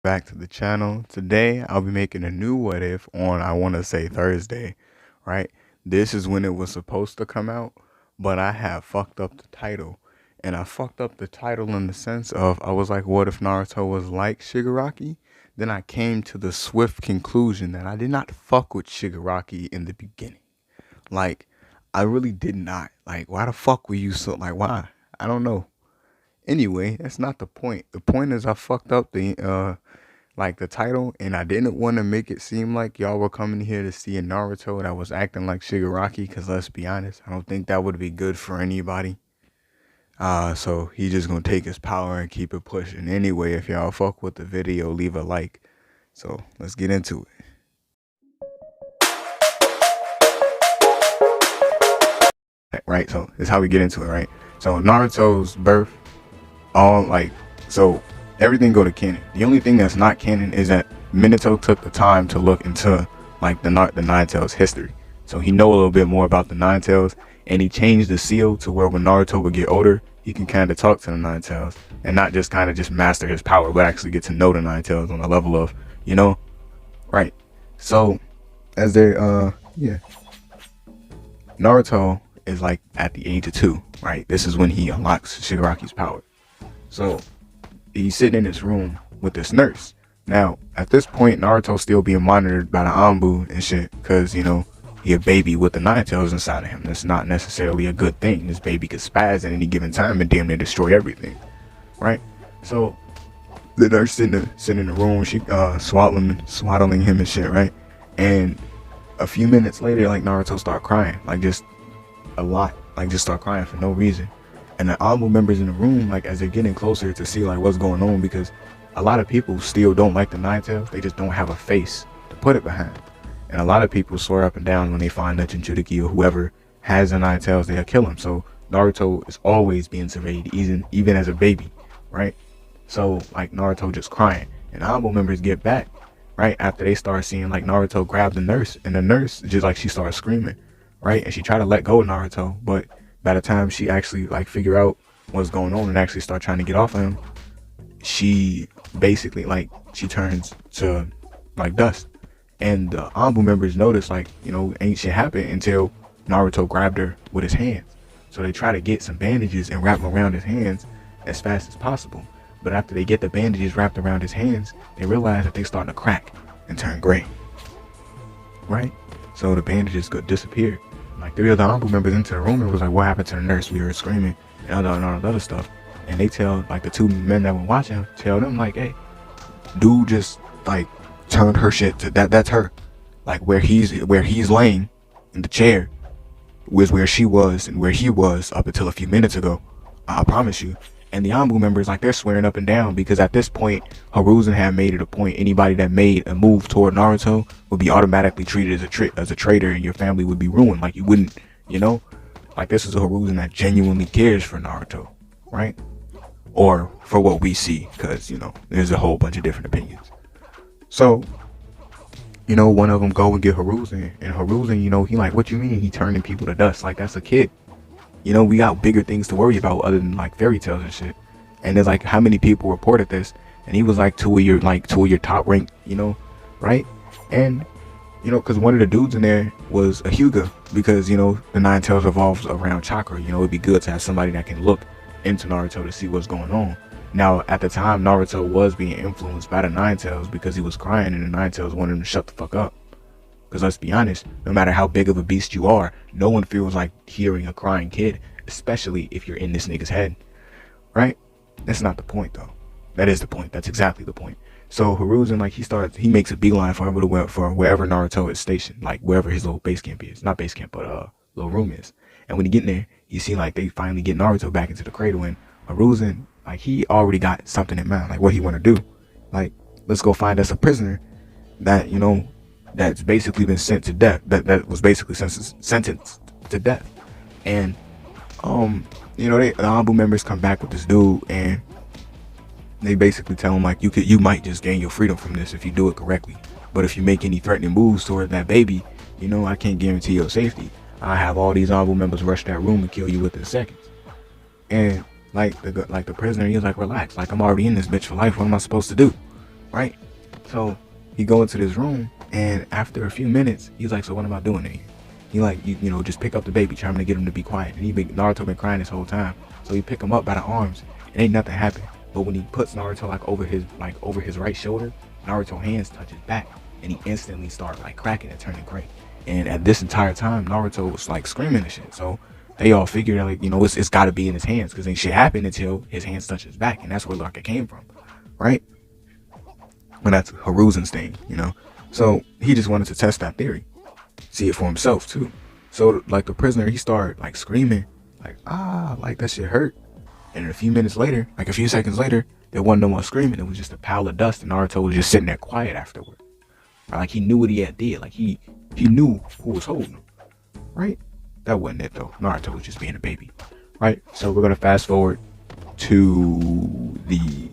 back to the channel. Today I'll be making a new what if on, I want to say, Thursday, right? This is when it was supposed to come out, but I have fucked up the title. And I fucked up the title in the sense of, I was like, what if Naruto was like Shigaraki? Then I came to the swift conclusion that I did not fuck with Shigaraki in the beginning. Like, I really did not. Like, why the fuck were you so, like, why? I don't know. Anyway, that's not the point. The point is I fucked up the title, and I didn't want to make it seem like y'all were coming here to see a Naruto that was acting like Shigaraki, because let's be honest, I don't think that would be good for anybody. So he just gonna take his power and keep it pushing. Anyway, if y'all fuck with the video, leave a like. So let's get into it. Right, so this is how we get into it, right? So Naruto's birth, so everything go to canon. The only thing that's not canon is that Minato took the time to look into like the Nine Tails history, so he know a little bit more about the Nine Tails, and he changed the seal to where when Naruto would get older, he can kind of talk to the Nine Tails and not just kind of just master his power, but actually get to know the Nine Tails on a level of, right? So as they Naruto is like at the age of 2, right? This is when he unlocks Shigaraki's power. So he's sitting in his room with this nurse. Now, at this point, Naruto's still being monitored by the Anbu and shit, because, he a baby with the Nine Tails inside of him. That's not necessarily a good thing. This baby could spaz at any given time and damn near destroy everything, right? So the nurse sitting in the room, she swaddling him and shit, right? And a few minutes later, like, Naruto start crying, like, just a lot, like, just start crying for no reason. And the Anbu members in the room, like, as they're getting closer to see like what's going on, because a lot of people still don't like the Nine Tails, they just don't have a face to put it behind. And a lot of people swear up and down when they find that Jinchuriki or whoever has the Nine Tails, they'll kill him. So Naruto is always being surveyed, even as a baby, right? So like Naruto just crying, and Anbu members get back right after they start seeing like Naruto grab the nurse, and the nurse just like she starts screaming, right? And she tried to let go of Naruto, but by the time she actually like figure out what's going on and actually start trying to get off of him, she basically like she turns to like dust. And the Anbu members notice like, ain't shit happened until Naruto grabbed her with his hands. So they try to get some bandages and wrap them around his hands as fast as possible. But after they get the bandages wrapped around his hands, they realize that they starting to crack and turn gray, right? So the bandages could disappear. Like 3 other Anbu members into the room and was like, what happened to the nurse? We heard screaming and all the other stuff. And they tell like the 2 men that were watching, tell them like, hey, dude just like turned her shit to that's her. Like where he's laying in the chair was where she was and where he was up until a few minutes ago. I promise you. And the Anbu members, like, they're swearing up and down, because at this point Hiruzen had made it a point anybody that made a move toward Naruto would be automatically treated as a traitor, and your family would be ruined. Like, you wouldn't, like, this is a Hiruzen that genuinely cares for Naruto, right? Or for what we see, because there's a whole bunch of different opinions. So one of them go and get Hiruzen, and Hiruzen, he like, what you mean he turning people to dust? Like, that's a kid. We got bigger things to worry about other than like fairy tales and shit. And there's like, how many people reported this? And he was like, two of your top ranked, right? And because one of the dudes in there was a Hyuga, because the Nine Tails revolves around chakra. It'd be good to have somebody that can look into Naruto to see what's going on. Now at the time, Naruto was being influenced by the Nine Tails because he was crying, and the Nine Tails wanted him to shut the fuck up. Because let's be honest, no matter how big of a beast you are, no one feels like hearing a crying kid, especially if you're in this nigga's head, right? That's not the point though. That is the point. That's exactly the point. So Hiruzen, like, he makes a beeline for wherever Naruto is stationed, like wherever his little base camp is. Not base camp, but little room is. And when he get in there, you see like they finally get Naruto back into the cradle, and Hiruzen, like, he already got something in mind, like what he want to do. Like, let's go find us a prisoner that, that's basically been sent to death, that was basically sentenced to death. And the Anbu members come back with this dude, and they basically tell him like, you might just gain your freedom from this if you do it correctly, but if you make any threatening moves toward that baby, I can't guarantee your safety. I have all these Anbu members rush that room and kill you within seconds. And like the prisoner, he's like, relax, like, I'm already in this bitch for life, what am I supposed to do? right? So he go into this room, and after a few minutes, he's like, so what am I doing in here? He like, you know, just pick up the baby, trying to get him to be quiet. And Naruto been crying this whole time. So he pick him up by the arms, and ain't nothing happened. But when he puts Naruto like over his right shoulder, Naruto hands touch his back, and he instantly start like cracking and turning gray. And at this entire time, Naruto was like screaming and shit. So they all figured like, you know, it's got to be in his hands, because ain't shit happened until his hands touch his back, and that's where like it came from, right? But that's Hiruzen's thing, you know. So he just wanted to test that theory, see it for himself too. So like the prisoner, he started like screaming, like like that shit hurt. And a few minutes later, like a few seconds later, there wasn't no more screaming. It was just a pile of dust, and Naruto was just sitting there quiet afterward. Right? Like he knew what he had did. Like he knew who was holding him. Right? That wasn't it though. Naruto was just being a baby. Right? So we're gonna fast forward to the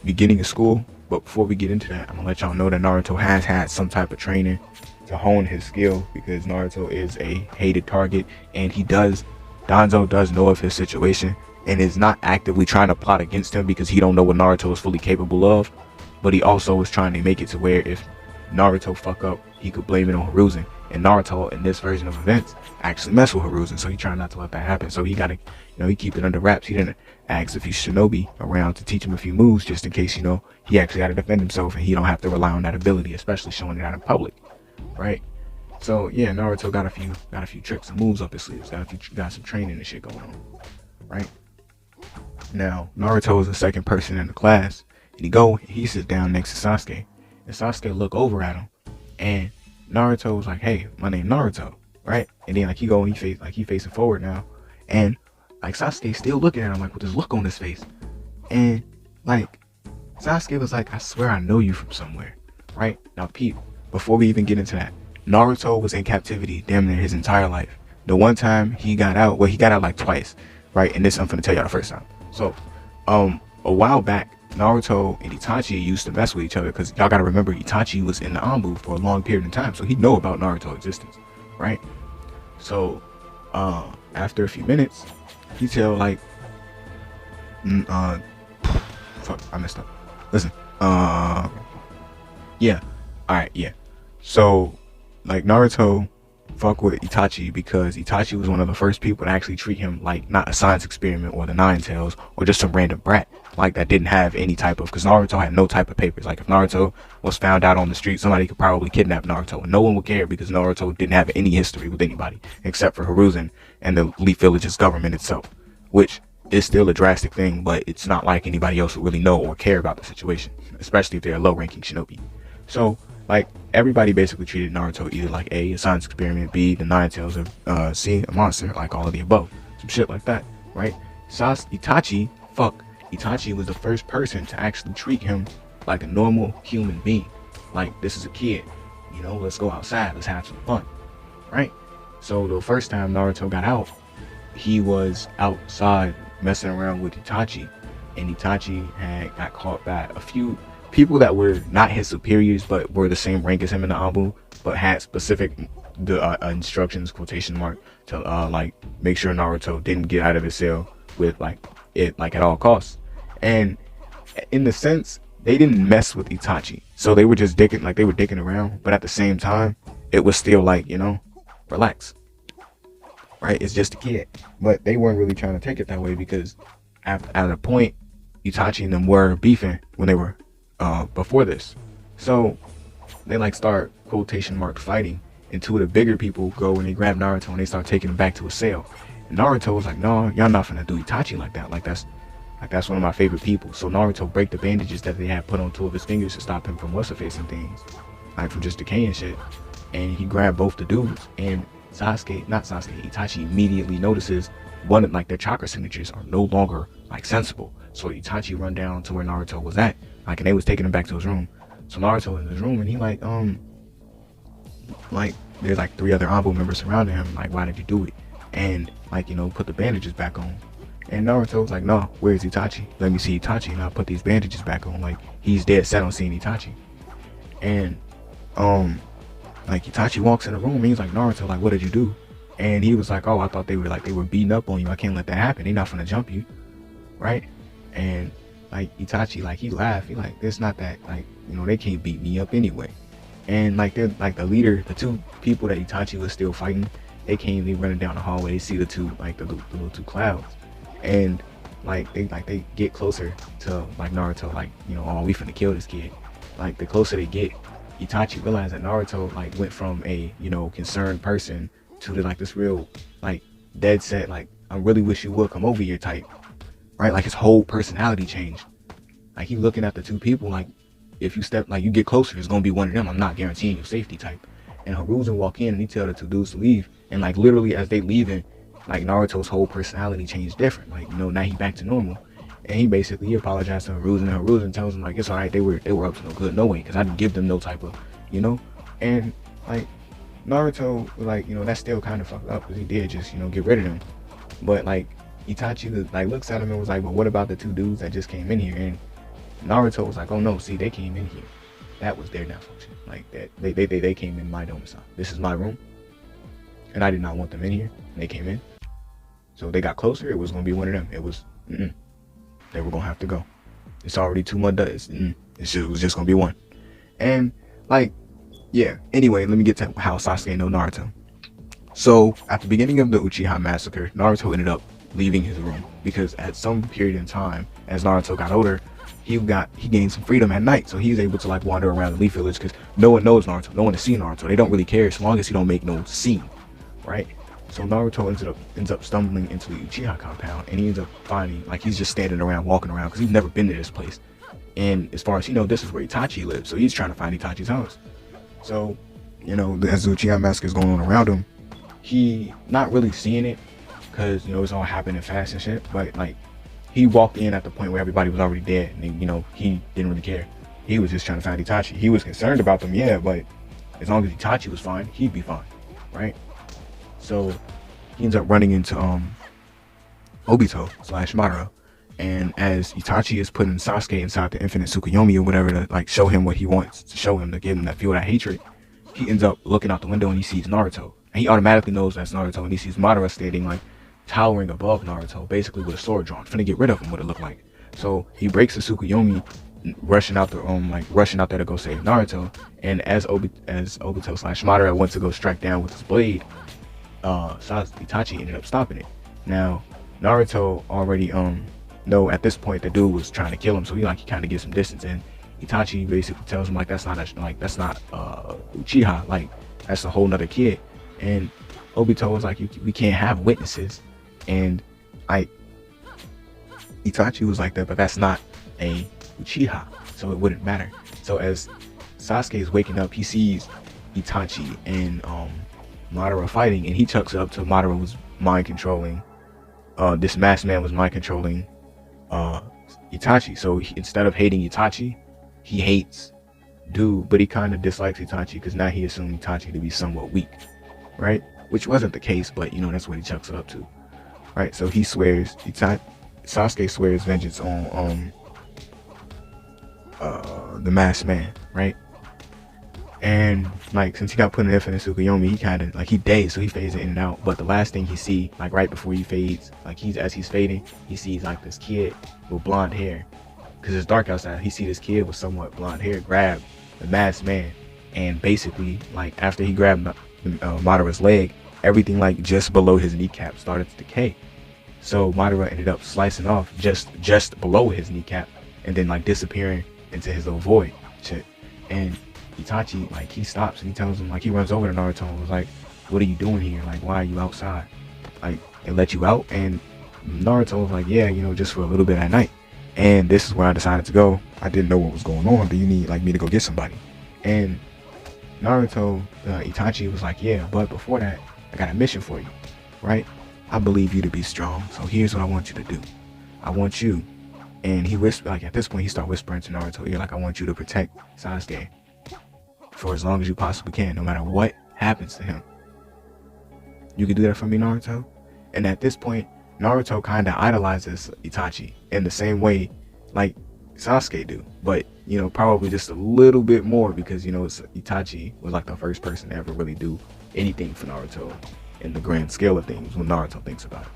beginning of school. But before we get into that, I'm gonna let y'all know that Naruto has had some type of training to hone his skill, because Naruto is a hated target, and Danzo does know of his situation and is not actively trying to plot against him, because he don't know what Naruto is fully capable of. But he also is trying to make it to where if Naruto fuck up, he could blame it on Hiruzen. And Naruto in this version of events actually mess with Hiruzen, so he trying not to let that happen. So he gotta, you know, he keep it under wraps. He didn't ask if he's Shinobi around to teach him a few moves, just in case, you know, he actually got to defend himself, and he don't have to rely on that ability, especially showing it out in public, right? So yeah, Naruto got a few tricks and moves up his sleeves. Got some training and shit going on, right? Now Naruto is the second person in the class, and he sits down next to Sasuke, and Sasuke look over at him, and Naruto was like, "Hey, my name Naruto," right? And then like he facing forward now, and like Sasuke still looking at him like with this look on his face, and like Sasuke was like, "I swear I know you from somewhere," right? Now, Pete, before we even get into that, Naruto was in captivity damn near his entire life. The one time he got out, well, he got out like twice, right? And this I'm finna tell y'all the first time. So, a while back, Naruto and Itachi used to mess with each other, because y'all gotta remember Itachi was in the Anbu for a long period of time, so he know about Naruto's existence, right? So, after a few minutes, he tell like, fuck, I messed up. Listen, yeah, all right, yeah. So, like Naruto fuck with Itachi because Itachi was one of the first people to actually treat him like not a science experiment or the Nine Tails or just some random brat like that didn't have any type of, because Naruto had no type of papers. Like if Naruto was found out on the street, somebody could probably kidnap Naruto and no one would care, because Naruto didn't have any history with anybody except for Hiruzen and the Leaf Village's government itself, which is still a drastic thing, but it's not like anybody else would really know or care about the situation, especially if they're a low-ranking shinobi. So like everybody basically treated Naruto either like a science experiment, B, the Nine Tails, or C, a monster, like all of the above, some shit like that, right? Itachi was the first person to actually treat him like a normal human being. Like, this is a kid, you know, let's go outside, let's have some fun, right? So the first time Naruto got out, he was outside messing around with Itachi, and Itachi had got caught by a few people that were not his superiors but were the same rank as him in the Anbu, but had specific instructions, quotation mark, to like make sure Naruto didn't get out of his cell with like it like at all costs. And in the sense, they didn't mess with Itachi, so they were just dicking around, but at the same time it was still like, you know, relax, right? It's just a kid. But they weren't really trying to take it that way, because at a point Itachi and them were beefing when they were before this. So they like start quotation mark fighting, and two of the bigger people go and they grab Naruto and they start taking him back to his cell. And Naruto was like, "No, y'all not finna do Itachi like that. Like that's one of my favorite people." So Naruto break the bandages that they had put on two of his fingers to stop him from what's-her-face and things, like from just decaying shit. And he grabbed both the dudes, and Itachi immediately notices one, like their chakra signatures are no longer like sensible. So Itachi run down to where Naruto was at, like, and they was taking him back to his room. So Naruto in his room, and he like there's like three other Anbu members surrounding him, like, "Why did you do it?" And like, you know, put the bandages back on. And Naruto was like, "No, where's Itachi? Let me see Itachi." And I'll put these bandages back on. Like, he's dead set on seeing Itachi. And like Itachi walks in the room and he's like, "Naruto, like, what did you do?" And he was like, "Oh, I thought they were beating up on you. I can't let that happen. They're not gonna jump you, right?" And like Itachi, like he laughed. He like, it's not that, like, you know, they can't beat me up anyway. And like they're like the leader, the two people that Itachi was still fighting, they running down the hallway. They see the two, like the little two clouds, and like they get closer to like Naruto, like, you know, oh, we finna kill this kid. Like the closer they get, Itachi realized that Naruto like went from a, you know, concerned person to like this real like dead set, like, I really wish you would come over here type, right? Like his whole personality changed. Like he looking at the two people like, if you step, like you get closer, it's gonna be one of them. I'm not guaranteeing you safety type. And Hiruzen walk in and he tell the two dudes to leave. And like literally as they leaving, like Naruto's whole personality changed different. Like, you know, now he back to normal. And he apologized to Hiruzen, and Hiruzen tells him like, it's alright, they were up to no good no way, because I didn't give them no type of, you know. And like Naruto, like, you know, that's still kind of fucked up, because he did just, you know, get rid of them. But like Itachi like looks at him and was like, well, what about the two dudes that just came in here? And Naruto was like, oh no, see, they came in here. That was their malfunction. Like that, they came in my domicile. This is my room, and I did not want them in here. And they came in, so they got closer. It was gonna be one of them. It was, they were gonna have to go. It's already 2 months. It was just gonna be one. And like, yeah. Anyway, let me get to how Sasuke know Naruto. So at the beginning of the Uchiha massacre, Naruto ended up leaving his room because at some period in time, as Naruto got older, he gained some freedom at night, so he was able to like wander around the Leaf Village, because no one knows Naruto, no one has seen Naruto. They don't really care as long as he don't make no scene, right? So Naruto ends up stumbling into the Uchiha compound, and he ends up finding, like, he's just standing around, walking around, because he's never been to this place. And as far as you know, this is where Itachi lives, so he's trying to find Itachi's house. So, you know, as the Uchiha massacre is going on around him, he not really seeing it, because, you know, it's all happening fast and shit, but like he walked in at the point where everybody was already dead, and you know, he didn't really care. He was just trying to find Itachi. He was concerned about them, yeah, but as long as Itachi was fine, he'd be fine, right? So he ends up running into Obito / Madara, and as Itachi is putting Sasuke inside the infinite Tsukuyomi or whatever to like show him what he wants to show him, to give him that feel that hatred, he ends up looking out the window and he sees Naruto, and he automatically knows that's Naruto, and he sees Madara standing like towering above Naruto, basically with a sword drawn, finna get rid of him, what it looked like. So he breaks the Tsukuyomi, rushing out there to go save Naruto. And as Obito / Madara went to go strike down with his blade, Itachi ended up stopping it. Now Naruto already know at this point the dude was trying to kill him, so he kind of gets some distance, and Itachi basically tells him like, that's not Uchiha, like that's a whole nother kid. And Obito was like, we can't have witnesses. And like Itachi was like that, but that's not a Uchiha, so it wouldn't matter. So as Sasuke is waking up, he sees Itachi and Madara fighting, and he chucks it up to Madara was mind controlling. This masked man was mind controlling Itachi. So instead of hating Itachi, he hates dude, but he kind of dislikes Itachi because now he assumed Itachi to be somewhat weak, right? Which wasn't the case, but you know, that's what he chucks it up to. Right, so he swears, Sasuke swears vengeance on the masked man, right? And like, since he got put in infinite Tsukuyomi, he kind of like, he dazed, so he fades in and out. But the last thing he see, like right before he fades, like as he's fading, he sees like this kid with blonde hair, because it's dark outside. He see this kid with somewhat blonde hair grab the masked man, and basically like after he grabbed Madara's leg, everything like just below his kneecap started to decay. So Madara ended up slicing off just below his kneecap, and then like disappearing into his little void shit. And Itachi, like, he stops and he tells him, like, he runs over to Naruto and was like, what are you doing here? Like, why are you outside? Like, they let you out? And Naruto was like, yeah, you know, just for a little bit at night. And this is where I decided to go. I didn't know what was going on. Do you need like me to go get somebody? And Naruto, Itachi was like, yeah, but before that, I got a mission for you, right? I believe you to be strong, so here's what I want you to do. I want you, and he whispered, like at this point he started whispering to Naruto, you're like, I want you to protect Sasuke for as long as you possibly can, no matter what happens to him. You can do that for me, Naruto? And at this point, Naruto kind of idolizes Itachi in the same way like Sasuke do, but you know, probably just a little bit more, because you know, Itachi was like the first person to ever really do anything for Naruto in the grand scale of things when Naruto thinks about it,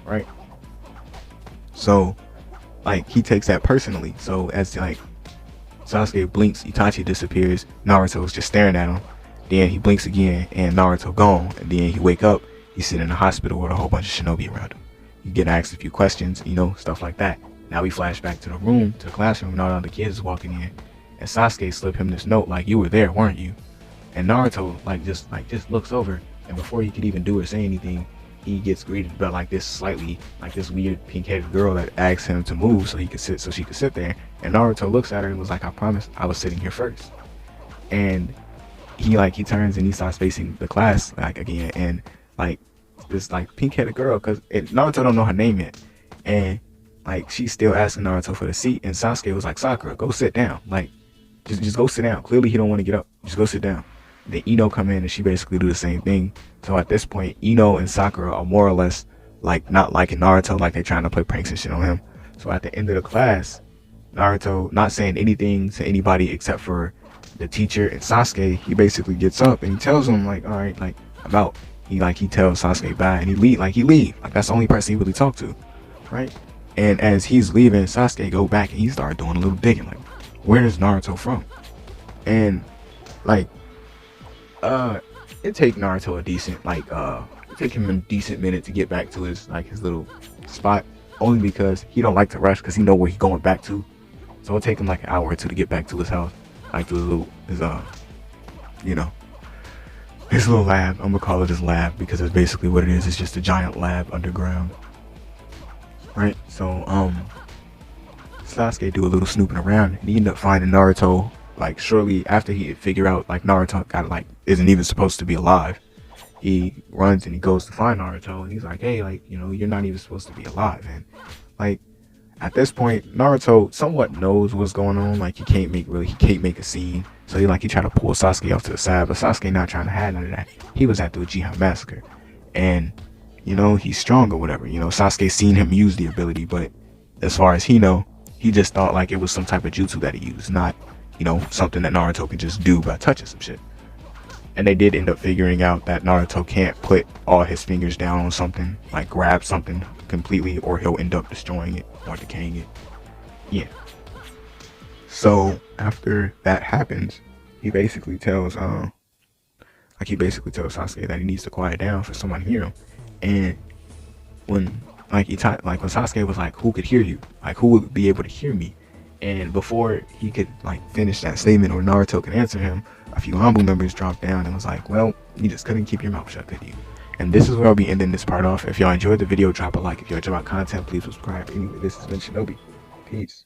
right? So like he takes that personally. So as like Sasuke blinks, Itachi disappears, Naruto's just staring at him. Then he blinks again and Naruto gone. And then he wake up, he's sitting in the hospital with a whole bunch of shinobi around him. You get asked a few questions, you know, stuff like that. Now we flash back to the room, to the classroom, and all the other kids is walking in. And Sasuke slipped him this note like, you were there, weren't you? And Naruto just looks over, and before he could even do or say anything, he gets greeted by like this weird pink-headed girl that asks him to move so she could sit there. And Naruto looks at her and was like, I promised I was sitting here first. And he turns and he starts facing the class like again, and like this like pink-headed girl, because Naruto don't know her name yet, and like she's still asking Naruto for the seat, and Sasuke was like, Sakura, go sit down, like just go sit down. Clearly he don't want to get up, just go sit down. Then Ino come in and she basically do the same thing. So at this point, Ino and Sakura are more or less like not liking Naruto, like they're trying to play pranks and shit on him. So at the end of the class, Naruto not saying anything to anybody except for the teacher and Sasuke, he basically gets up and he tells him like, all right, like I'm out. He tells Sasuke bye and he leave. Like that's the only person he really talked to, right? And as he's leaving, Sasuke go back and he started doing a little digging, like, where is Naruto from? And like it take Naruto a decent it take him a decent minute to get back to his little spot, only because he don't like to rush because he know where he going back to. So it'll take him like an hour or two to get back to his house, like to his little lab. I'm gonna call it his lab because it's basically what it is. It's just a giant lab underground, right? So Sasuke do a little snooping around and he end up finding Naruto like shortly after he figure out like Naruto isn't even supposed to be alive. He runs and he goes to find Naruto and he's like, hey, like, you know, you're not even supposed to be alive. And like at this point, Naruto somewhat knows what's going on. Like he can't make a scene. So he try to pull Sasuke off to the side, but Sasuke not trying to have none of that. He was at the Uchiha massacre, and you know he's strong or whatever. You know, Sasuke seen him use the ability, but as far as he know, he just thought like it was some type of jutsu that he used, not, you know, something that Naruto could just do by touching some shit. And they did end up figuring out that Naruto can't put all his fingers down on something, like grab something completely, or he'll end up destroying it or decaying it. Yeah. So after that happens, he basically tells Sasuke that he needs to quiet down for someone to hear him. And when when Sasuke was like, who could hear you? Like, who would be able to hear me? And before he could finish that statement or Naruto could answer him, a few Humble members dropped down and was like, well, you just couldn't keep your mouth shut, could you? And this is where I'll be ending this part off. If y'all enjoyed the video, drop a like. If you enjoyed my content, please subscribe. Anyway, this has been Shinobi. Peace.